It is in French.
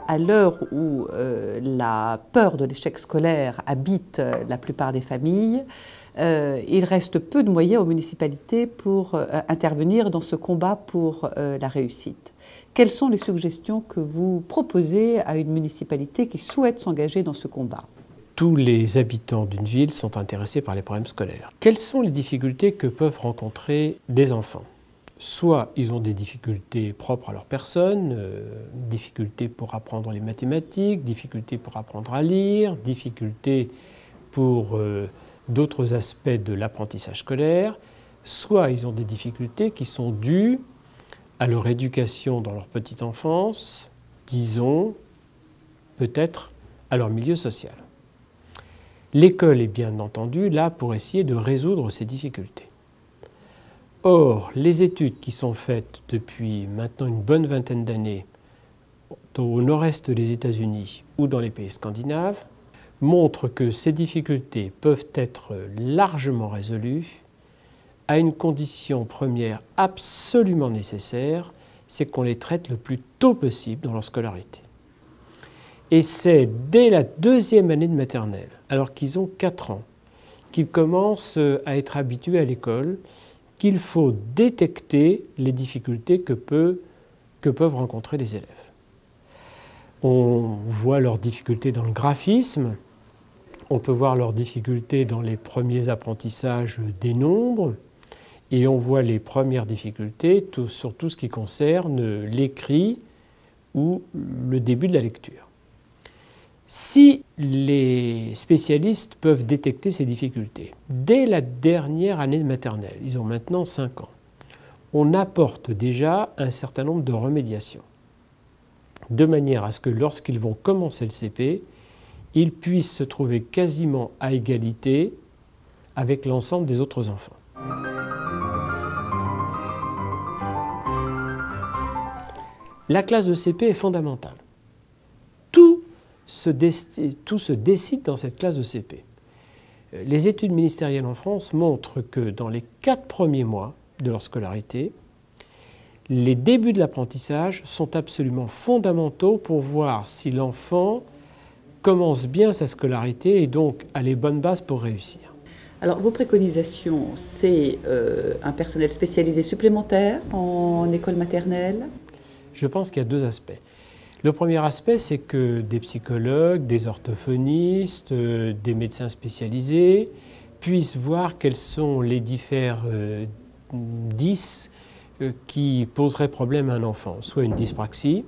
À l'heure où la peur de l'échec scolaire habite la plupart des familles, il reste peu de moyens aux municipalités pour intervenir dans ce combat pour la réussite. Quelles sont les suggestions que vous proposez à une municipalité qui souhaite s'engager dans ce combat? Tous les habitants d'une ville sont intéressés par les problèmes scolaires. Quelles sont les difficultés que peuvent rencontrer des enfants ? Soit ils ont des difficultés propres à leur personne, difficultés pour apprendre les mathématiques, difficultés pour apprendre à lire, difficultés pour d'autres aspects de l'apprentissage scolaire, soit ils ont des difficultés qui sont dues à leur éducation dans leur petite enfance, disons peut-être à leur milieu social. L'école est bien entendu là pour essayer de résoudre ces difficultés. Or, les études qui sont faites depuis maintenant une bonne vingtaine d'années au nord-est des États-Unis ou dans les pays scandinaves montrent que ces difficultés peuvent être largement résolues à une condition première absolument nécessaire, c'est qu'on les traite le plus tôt possible dans leur scolarité. Et c'est dès la deuxième année de maternelle, alors qu'ils ont 4 ans, qu'ils commencent à être habitués à l'école, qu'il faut détecter les difficultés que peuvent rencontrer les élèves. On voit leurs difficultés dans le graphisme, on peut voir leurs difficultés dans les premiers apprentissages des nombres, et on voit les premières difficultés sur tout ce qui concerne l'écrit ou le début de la lecture. Si les spécialistes peuvent détecter ces difficultés dès la dernière année de maternelle, ils ont maintenant 5 ans, on apporte déjà un certain nombre de remédiations, de manière à ce que lorsqu'ils vont commencer le CP, ils puissent se trouver quasiment à égalité avec l'ensemble des autres enfants. La classe de CP est fondamentale. Tout se décide dans cette classe de CP. Les études ministérielles en France montrent que dans les 4 premiers mois de leur scolarité, les débuts de l'apprentissage sont absolument fondamentaux pour voir si l'enfant commence bien sa scolarité et donc a les bonnes bases pour réussir. Alors, vos préconisations, c'est un personnel spécialisé supplémentaire en école maternelle? Je pense qu'il y a 2 aspects. Le premier aspect, c'est que des psychologues, des orthophonistes, des médecins spécialisés puissent voir quels sont les différents 10 qui poseraient problème à un enfant. Soit une dyspraxie,